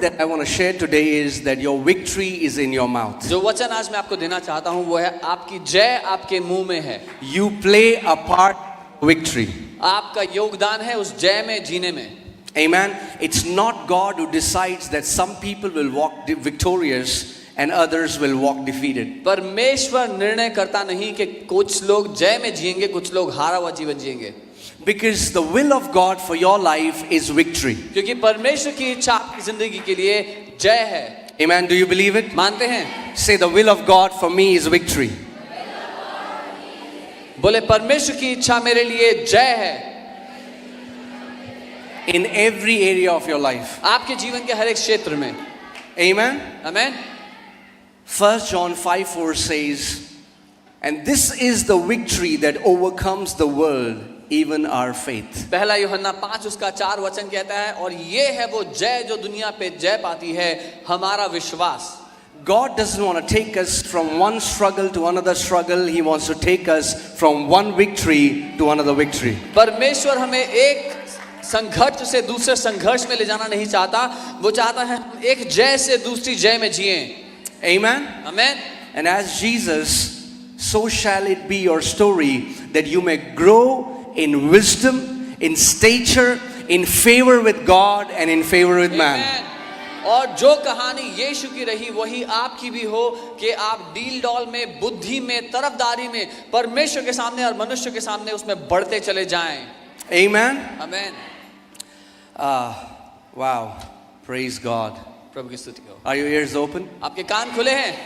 that I want to share today is that your victory is in your mouth. जो वचन आज मैं आपको देना चाहता हूँ वो है आपकी जय आपके मुंह में है. You play a part in victory. आपका योगदान है उस जय में जीने में. Amen. It's not God who decides that some people will walk victorious and others will walk defeated. परमेश्वर निर्णय करता नहीं कि कुछ लोग जय में जिएंगे, कुछ लोग हारा हुआ जीवन जिएंगे. Because the will of God for your life is victory. क्योंकि परमेश्वर की इच्छा आपकी जिंदगी के लिए जय है. Amen. Do you believe it? मानते हैं? Say, the will of God for me is victory. बोले परमेश्वर की इच्छा मेरे लिए जय है. In every area of your life. आपके जीवन के हर एक क्षेत्र में. Amen. Amen. 1 John 5:4 says, and this is the victory that overcomes the world, even our faith. पहला यूहन्ना 5 उसका 4 वचन कहता है और ये है वो जय जो दुनिया पे जय पाती है, हमारा विश्वास. God doesn't want to take us from one struggle to another struggle. He wants to take us from one victory to another victory. परमेश्वर हमें एक संघर्ष से दूसरे संघर्ष में ले जाना नहीं चाहता. वो चाहता है एक जय से दूसरी जय में जिएं. Amen. Amen. And as Jesus, so shall it be your story, that you may grow in wisdom, in stature, in favor with God and in favor with man. Amen. और जो कहानी यीशु की रही वही आपकी भी हो कि आप डील डॉल में, बुद्धि में, तरफदारी में परमेश्वर के सामने और मनुष्य के सामने उसमें बढ़ते चले जाएं. Amen. Amen. Wow. Praise God. प्रभु की स्तुति हो. Are your ears open? आपके कान खुले हैं?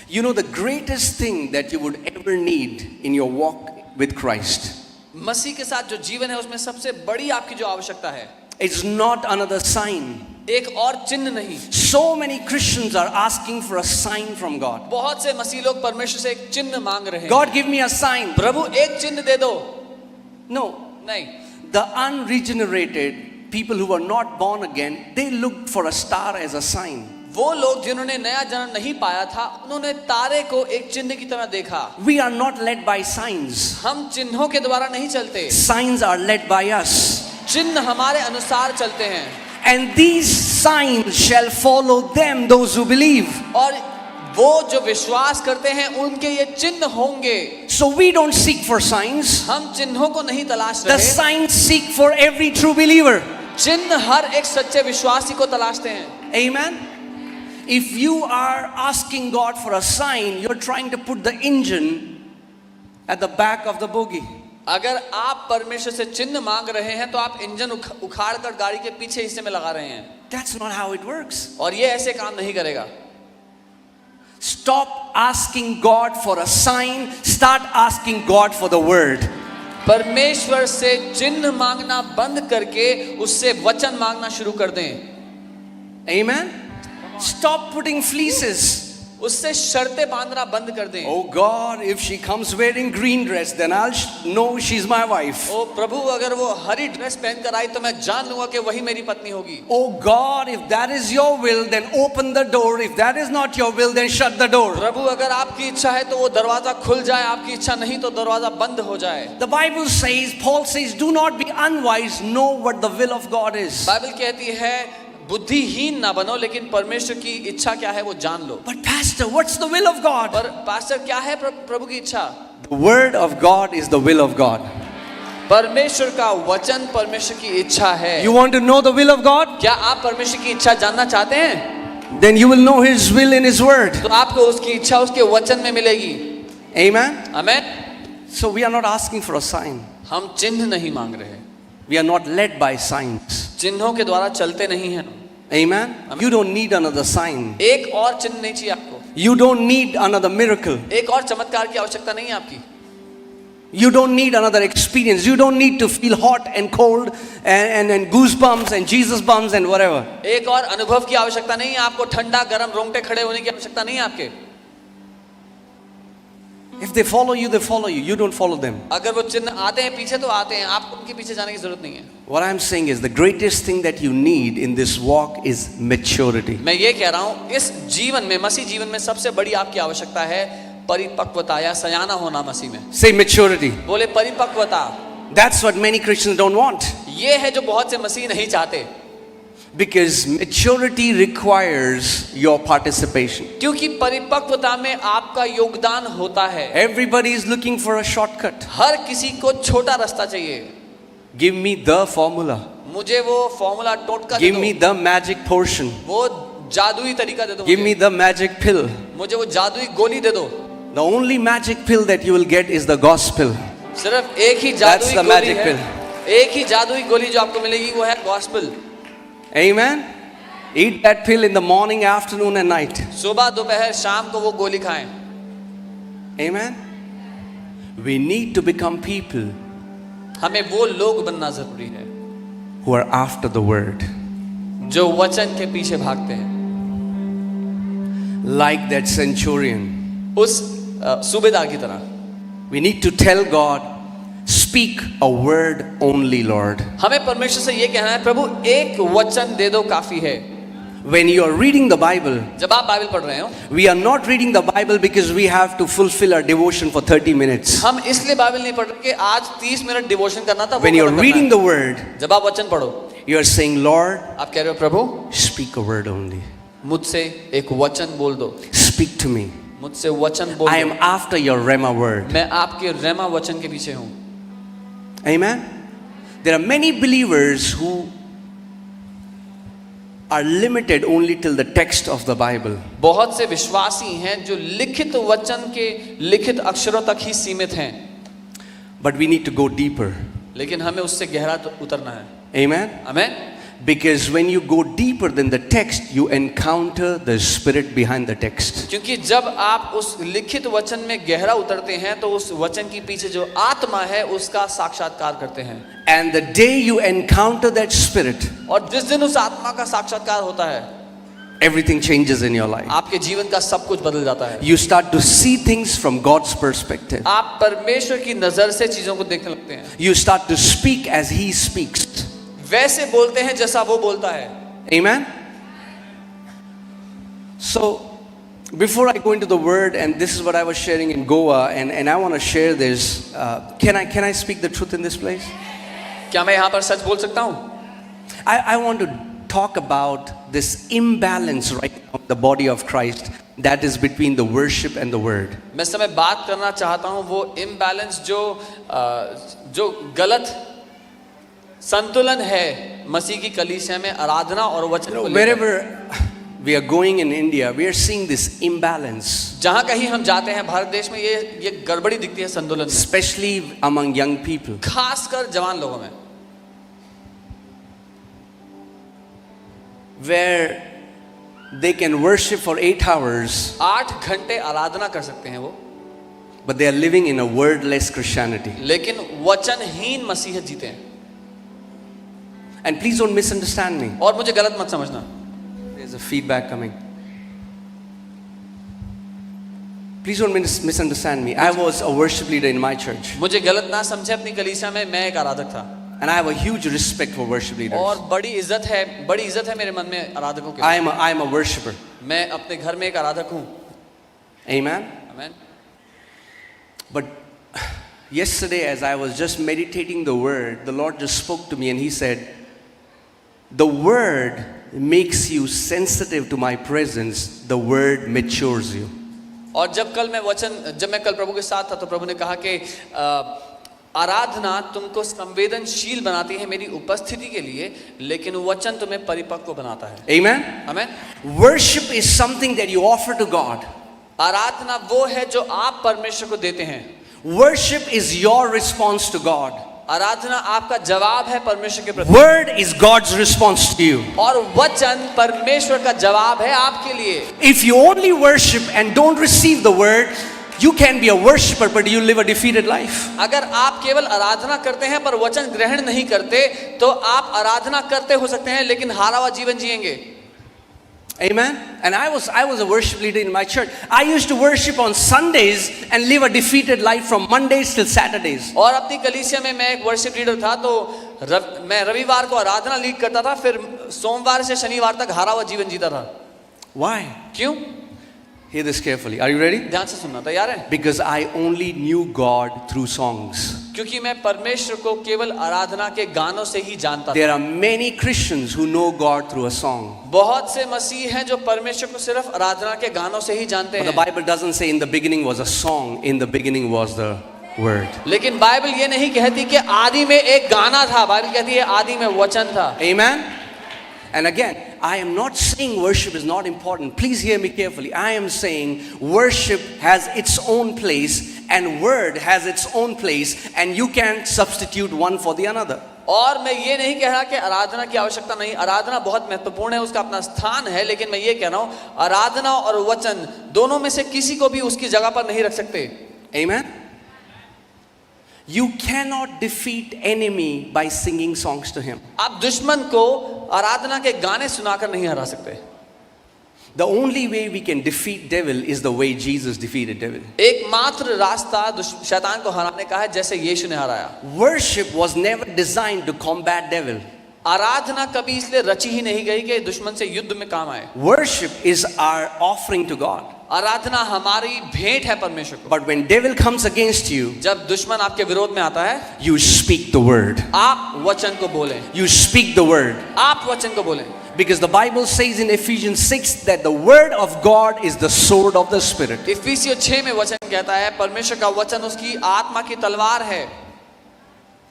You know, the greatest thing that you would ever need in your walk with Christ, मसीह के साथ जो जीवन है उसमें सबसे बड़ी आपकी जो आवश्यकता है, it's not another sign. एक और चिन्ह नहीं. So many Christians are asking for a sign from God. बहुत से मसीह लोग परमेश्वर से एक चिन्ह मांग रहे हैं. God, give me a sign. प्रभु एक चिन्ह दे दो. No. नहीं. The unregenerated people who are not born again, they look for a star as a sign. वो लोग जिन्होंने नया जन्म नहीं पाया था, उन्होंने तारे को एक चिन्ह की तरह देखा. We are not led by signs. हम चिन्हों के द्वारा नहीं चलते. Signs are led by us. चिन्ह हमारे अनुसार चलते हैं. And these signs shall follow them, those who believe. और वो जो विश्वास करते हैं उनके ये चिन्ह होंगे. So we don't seek for signs. हम चिन्हों को नहीं तलाश The रहे. signs seek for every true believer. चिन्ह हर एक सच्चे विश्वासी को तलाशते हैं. Amen. If you are asking God for a sign, you're trying to put the engine at the back of the bogie. अगर आप परमेश्वर से चिन्ह मांग रहे हैं तो आप इंजन उखाड़ कर गाड़ी के पीछे हिस्से में लगा रहे हैं. That's not how it works. और ये ऐसे काम नहीं करेगा. Stop asking God for a sign. Start asking God for the word. परमेश्वर से चिन्ह मांगना बंद करके उससे वचन मांगना शुरू कर दें. Amen. Stop putting fleeces. उससे शर्तें बांधना बंद कर दें. Oh God, if she comes wearing green dress, then I'll know she's my wife. ओ प्रभु, अगर वो हरी ड्रेस पहन कर आई तो मैं जान लूंगा कि वही मेरी पत्नी होगी. Oh God, if that is your will, then open the door. If that is not your will, then shut the door. प्रभु, अगर आपकी इच्छा है तो वो दरवाजा खुल जाए, आपकी इच्छा नहीं तो दरवाजा बंद हो जाए. The Bible says, Paul says, do not be unwise, know what the will of God is. Bible कहती है बुद्धिहीन ना बनो, लेकिन परमेश्वर की इच्छा क्या है वो जान लो. But pastor, what's the will of God? पर पास्टर क्या है प्रभु की इच्छा? The word of God is the will of God. परमेश्वर का वचन परमेश्वर की इच्छा है. You want to know the will of God? क्या आप परमेश्वर की इच्छा जानना चाहते हैं? Then you will know His will in His word. तो आपको उसकी इच्छा उसके वचन में मिलेगी. Amen. Amen. So we are not asking for a sign. हम चिन्ह नहीं मांग रहे. We are not led by signs. चिन्हों के द्वारा चलते नहीं हैं. Amen. You don't need another sign. एक और चिन्ह नहीं चाहिए आपको. You don't need another miracle. एक और चमत्कार की आवश्यकता नहीं है आपकी. You don't need another experience. You don't need to feel hot and cold and goosebumps and Jesus bumps and whatever. एक और अनुभव की आवश्यकता नहीं है आपको. ठंडा गरम रोंगटे खड़े होने की आवश्यकता नहीं है आपके. If they follow you, they follow you. You don't follow them. अगर वो चिन्ह आते हैं पीछे तो आते हैं, आपको उनके पीछे जाने की जरूरत नहीं है. What I'm saying is the greatest thing that you need in this walk is maturity. मैं ये कह रहा हूँ इस जीवन में, मसीह जीवन में सबसे बड़ी आपकी आवश्यकता है परिपक्वता या सयाना होना मसीह में. Say maturity. बोले परिपक्वता. That's what many Christians don't want. ये है जो बहुत से मसीह नहीं चाहते. Because maturity requires your participation. क्योंकि परिपक्वता में आपका योगदान होता है। Everybody is looking for a shortcut. हर किसी को छोटा रास्ता चाहिए। Give me the formula. मुझे वो फॉर्मूला टोटका दे Give दो। me the magic portion. वो जादुई तरीका दे दो। Give me the magic pill. मुझे वो जादुई गोली दे दो। The only magic pill that you will get is the gospel. सिर्फ एक ही That's जादुई the गोली magic है। pill. एक ही जादुई गोली जो आपको मिलेगी वो है gospel. Amen. Eat that pill in the morning, afternoon and night. सुबह दोपहर शाम को वो गोली खाएं। Amen. We need to become people हमें वो लोग बनना जरूरी है who are after the word. जो वचन के पीछे भागते हैं। Like that centurion. उस सूबेदार की तरह We need to tell God, speak a word only, Lord. हमें परमेश्वर से ये कहना है, प्रभु एक वचन दे दो काफी है। When you are reading the Bible, जब आप बाइबल पढ़ रहे हो, we are not reading the Bible because we have to fulfill our devotion for 30 minutes. हम इसलिए बाइबल नहीं पढ़ रहे कि आज 30 मिनट डिवोशन करना था। When you are reading the word, जब आप वचन पढ़ो, you are saying, Lord, आप कह रहे हो प्रभु speak a word only. मुझसे एक वचन बोल दो, Speak to me. मुझसे वचन बोल I am दो। after your Rema word. मैं आपके रेमा वचन के पीछे हूँ। Amen. There are many believers who are limited only till the text of the Bible. बहुत से विश्वासी हैं जो लिखित वचन के लिखित अक्षरों तक ही सीमित हैं, But we need to go deeper. लेकिन हमें उससे गहरा उतरना है। Amen. Amen. Because when you go deeper than the text, you encounter the spirit behind the text. क्योंकि जब आप उस लिखित वचन में गहरा उतरते हैं तो उस वचन के पीछे जो आत्मा है उसका साक्षात्कार करते हैं। And the day you encounter that spirit, और जिस दिन उस आत्मा का साक्षात्कार होता है, everything changes in your life. आपके जीवन का सब कुछ बदल जाता है। You start to see things from God's perspective. आप परमेश्वर की नजर से चीजों को देखने लगते हैं। You start to speak as He speaks. वैसे बोलते हैं जैसा वो बोलता है। Amen. So, before I go into the word, and this is what I was sharing in Goa, and I want to share this. Can I speak the truth in this place? क्या मैं यहाँ पर सच बोल सकता हूँ? I want to talk about this imbalance right now in the body of Christ that is between the worship and the word. मैं इस समय बात करना चाहता हूँ वो इम्बैलेंस जो गलत संतुलन है मसीह की कलीसिया में आराधना और वचन को लेकर। Wherever we are going in India, we are seeing this imbalance, जहाँ कहीं हम जाते हैं भारत देश में ये गड़बड़ी दिखती है संतुलन में, especially among young people. खासकर जवान लोगों में, Where they can worship for 8 hours, 8 घंटे आराधना कर सकते हैं वो, but they are living in a wordless Christianity. लेकिन वचनहीन मसीहत जीते हैं। And please don't misunderstand me. और मुझे गलत मत समझना। There's a feedback coming. Please don't misunderstand me. I was a worship leader in my church. मुझे गलत ना समझे, अपनी कलीसिया में मैं एक आराधक था। And I have a huge respect for worship leaders. और बड़ी इज्जत है मेरे मन में आराधकों के। I am a worshipper. मैं अपने घर में एक आराधक हूँ। Amen. Amen. But yesterday as I was just meditating the word, the Lord just spoke to me and He said, the word makes you sensitive to my presence. The word matures you. और जब मैं कल प्रभु के साथ था तो प्रभु ने कहा कि आराधना तुमको संवेदनशील बनाती है मेरी उपस्थिति के लिए, लेकिन वचन तुम्हें परिपक्व बनाता है। Amen. Amen. Worship is something that you offer to God. आराधना वो है जो आप परमेश्वर को देते हैं। Worship is your response to God. आराधना आपका जवाब है परमेश्वर के प्रति। Word is God's response to you. और वचन परमेश्वर का जवाब है आपके लिए। If you only worship and don't receive the word, you can be a worshipper but you live a defeated life. अगर आप केवल आराधना करते हैं पर वचन ग्रहण नहीं करते तो आप आराधना करते हो सकते हैं लेकिन हारा हुआ जीवन जिएंगे। Amen. And I was a worship leader in my church. I used to worship on Sundays and live a defeated life from Mondays till Saturdays. और अपनी कलीसिया में मैं एक वर्शिप लीडर था तो मैं रविवार को आराधना लीड करता था, फिर सोमवार से शनिवार तक हारा हुआ जीवन जीता था। Why? क्यों? Hear this carefully. Are you ready? ध्यान से सुनना, तैयार है? Because I only knew God through songs. क्योंकि मैं परमेश्वर को केवल आराधना के गानों से ही जानता था। There are many Christians who know God through a song. बहुत से मसीह हैं जो परमेश्वर को सिर्फ आराधना के गानों से ही जानते But the हैं। Bible doesn't say in the beginning was a song, in the beginning was the word. लेकिन बाइबल ये नहीं कहती कि आदि में एक गाना था, बाइबल कहती है आदि में वचन था। Amen? And again, I am not saying worship is not important. Please hear me carefully. I am saying worship has its own place and word has its own place, and you can't substitute one for the another. और मैं ये नहीं कह रहा कि आराधना की आवश्यकता नहीं, आराधना बहुत महत्वपूर्ण है, उसका अपना स्थान है, लेकिन मैं ये कह रहा हूँ आराधना और वचन दोनों में से किसी को भी उसकी जगह पर नहीं रख सकते। Amen? You cannot defeat enemy by singing songs to him. आप दुश्मन को आराधना के गाने सुनाकर नहीं हरा सकते। The only way we can defeat devil is the way Jesus defeated devil. एकमात्र रास्ता शैतान को हराने का है जैसे यीशु ने हराया। Worship was never designed to combat devil. आराधना कभी इसलिए रची ही नहीं गई कि दुश्मन से युद्ध में काम आए। Worship is our offering to God. आराधना हमारी भेंट है परमेश्वर को। But when devil comes against you, जब दुश्मन आपके विरोध में आता है, you speak the word. आप वचन को बोलें। You speak the word. आप वचन को बोलें। Because the Bible says in Ephesians 6 that the word of God is the sword of the Spirit. इफिसियों 6 में वचन कहता है परमेश्वर का वचन उसकी आत्मा की तलवार है।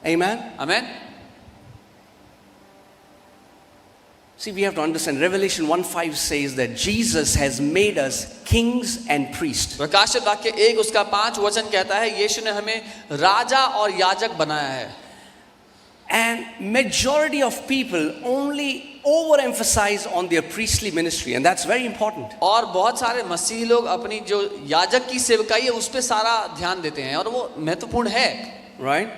Amen? Amen. See, we have to understand Revelation 1:5 says that Jesus has made us kings and priests. प्रकाशित वाक्य 1 उसका 5 वचन कहता है यीशु ने हमें राजा और याजक बनाया है। And majority of people only overemphasize on their priestly ministry, and that's very important. और बहुत सारे मसीही लोग अपनी जो याजक की सेवकाई है उस पे सारा ध्यान देते हैं और वो महत्वपूर्ण है। Right?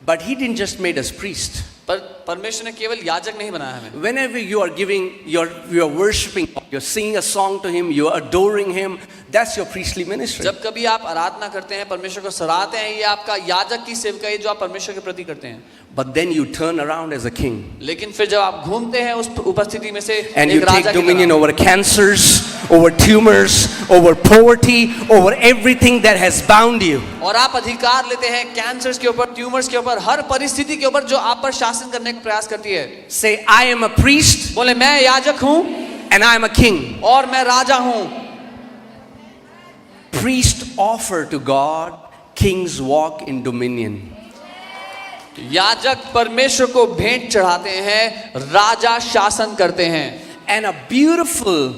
But he didn't just make us priests. पर परमेश्वर ने केवल याजक नहीं बनाया हमें। Whenever you are giving, you are worshiping, you're singing a song to him, you're adoring him, that's your priestly ministry. जब कभी आप आराधना करते हैं, परमेश्वर को सराहते हैं, ये आपका याजक की सेवकाई जो आप परमेश्वर के प्रति करते हैं। But then you turn around as a king. लेकिन फिर जब आप घूमते हैं उस उपस्थिति में से And एक you take राजा की dominion तरह, over cancers, over tumors, over poverty, over everything that has bound you. और आप अधिकार लेते हैं कैंसर्स के ऊपर, ट्यूमर्स के ऊपर, हर परिस्थिति के ऊपर जो आप पर शासन करने का प्रयास करती है। Say, I am a priest बोले मैं याजक हूँ and I am a king. और मैं राजा हूँ। Priest offer to God, kings walk in dominion. याजक परमेश्वर को भेंट चढ़ाते हैं, राजा शासन करते हैं। And a beautiful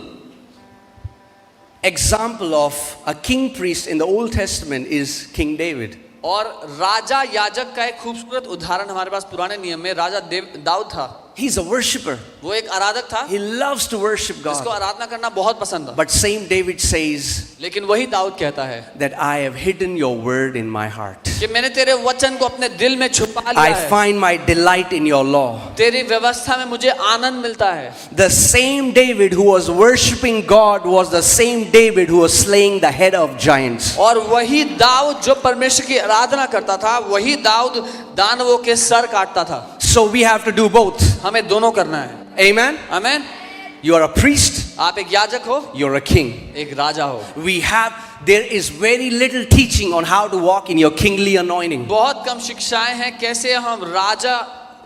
example of a king priest in the Old Testament is King David. और राजा याजक का एक खूबसूरत उदाहरण हमारे पास पुराने नियम में राजा दाऊद था। He's a worshipper. वो एक आराधक था He loves to worship जिसको God. आराधना करना बहुत पसंद था। But same David says लेकिन वही दाऊद कहता है that I have hidden your word in my heart. कि मैंने तेरे वचन को अपने दिल में छुपा लिया I है। find my delight in your law. तेरी व्यवस्था में मुझे आनंद मिलता है। The same David who was worshiping God was the same David who was slaying the head of giants. और वही दाऊद जो परमेश्वर की आराधना करता था, वही दाऊद दानवों के सर काटता था। So we have to do both. हमें दोनों करना है। Amen? Amen. You are a priest, आप एक याजक हो, you're a king. एक राजा हो। There is very little teaching on how to walk in your kingly anointing. बहुत कम शिक्षाएं हैं कैसे हम राजा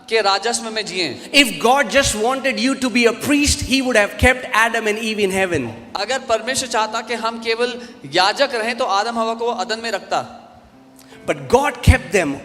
के राजस्व में जिएं। If God just wanted you to be a priest, He would have kept Adam and Eve in heaven. अगर परमेश्वर चाहता कि हम केवल याजक रहें तो आदम हवा को वो अदन में रखता। But God kept them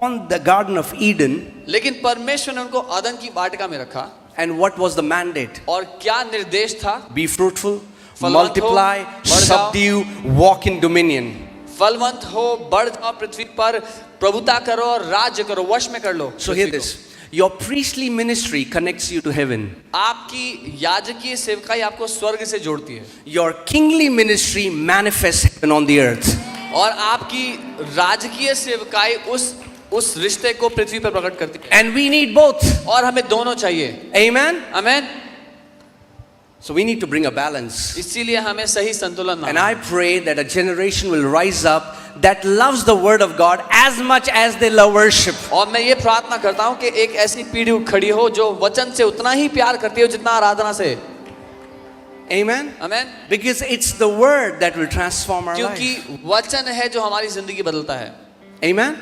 on the Garden of Eden. लेकिन परमेश्वर ने उनको अदन की वाटिका में रखा। And what was the mandate? और क्या निर्देश था? Be fruitful, फलवंत हो, multiply, बढ़ जाओ। subdue, walk in dominion. फलवंत हो, बढ़ जाओ, पृथ्वी पर प्रभुता करो और राज्य करो, वश में कर लो। So hear this. Your priestly ministry connects you to heaven. आपकी याजकीय सेवकाई आपको स्वर्ग से जोड़ती है। Your kingly ministry manifests heaven on the earth. और आपकी राजकीय सेवकाई उस रिश्ते को पृथ्वी पर प्रकट करती है। And we need both. और हमें दोनों चाहिए। Amen? Amen. So we need to bring a balance. इसीलिए हमें सही संतुलन And लाना I pray that a generation will rise up that loves the word of God as much as they love worship. और मैं ये प्रार्थना करता हूँ कि एक ऐसी पीढ़ी खड़ी हो जो वचन से उतना ही प्यार करती हो जितना आराधना से। Amen? Amen. Because it's the word that will transform our क्योंकि life. वचन है जो हमारी जिंदगी बदलता है। Amen?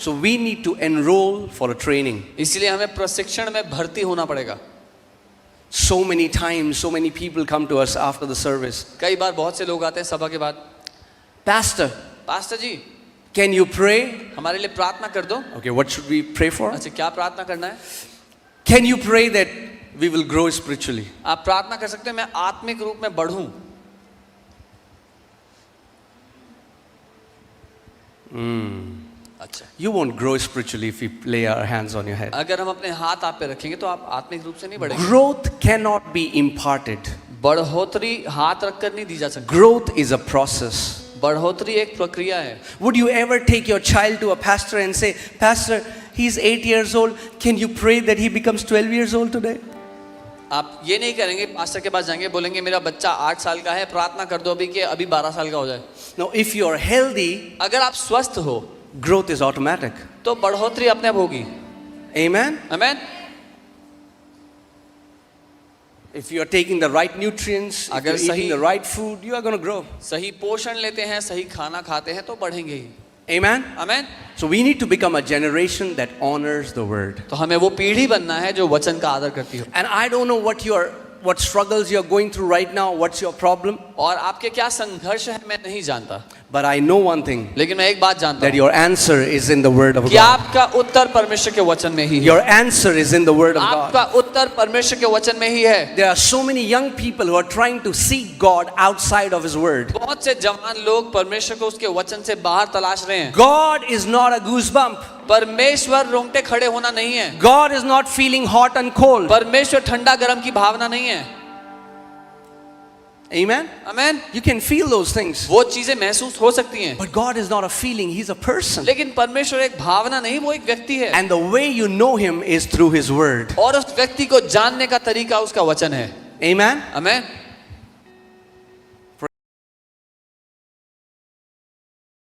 So we need to enroll for a training. इसलिए हमें प्रशिक्षण में भर्ती होना पड़ेगा। So many times, so many people come to us after the service. कई बार बहुत से लोग आते हैं सभा के बाद, Pastor, pastor ji can you pray? हमारे लिए प्रार्थना कर दो। Okay, what should we pray for? अच्छा, क्या प्रार्थना करना है? Can you pray that we will grow spiritually? आप प्रार्थना कर सकते हैं मैं आत्मिक रूप में बढ़ूं। अच्छा, You won't grow spiritually if we lay our hands on your head. अगर हम अपने हाथ आप पे रखेंगे तो आप आत्मिक रूप से नहीं बढ़ेंगे। Growth cannot be imparted. बढ़ोतरी हाथ रखकर नहीं दी जा सकती। Growth is a process. बढ़ोतरी एक प्रक्रिया है। Would you ever take your child to a pastor and say, Pastor, he's 8 years old, can you pray that he becomes 12 years old today? आप ये नहीं करेंगे, पास्टर के पास जाएंगे, बोलेंगे मेरा बच्चा 8 साल का है, प्रार्थना कर दो अभी कि अभी 12 साल का हो जाए। No, if you are healthy, अगर आप स्वस्थ हो growth is automatic. तो बढ़ोतरी अपने आप होगी। Amen? Amen. If you are taking the right nutrients, if अगर you're eating सही- the right food, you are going to grow. सही पोषण लेते हैं, सही खाना खाते हैं तो बढ़ेंगे ही। Amen? Amen. So we need to become a generation that honors the word. तो हमें वो पीढ़ी बनना है जो वचन का आदर करती हो। And I don't know what struggles you're going through right now, what's your problem, और आपके क्या संघर्ष है मैं नहीं जानता, but I know one thing, लेकिन मैं एक बात जानता that हूँ your answer is in the word of कि God. आपका उत्तर परमेश्वर के वचन में ही है। Your answer is in the word of God. आपका उत्तर परमेश्वर के वचन में ही है। There are so many young people who are trying to seek God outside of his word. बहुत से जवान लोग परमेश्वर को उसके वचन से बाहर तलाश रहे हैं। God is not a goosebump. परमेश्वर रोंगटे खड़े होना नहीं है। God is not feeling hot and cold. परमेश्वर ठंडा गरम की भावना नहीं है। Amen? Amen. You can feel those things. वो चीजें महसूस हो सकती हैं, But God is not a feeling, he's a person. लेकिन परमेश्वर एक भावना नहीं, वो एक व्यक्ति है। And the way you know him is through his word. और उस व्यक्ति को जानने का तरीका उसका वचन है। Amen? आमेन।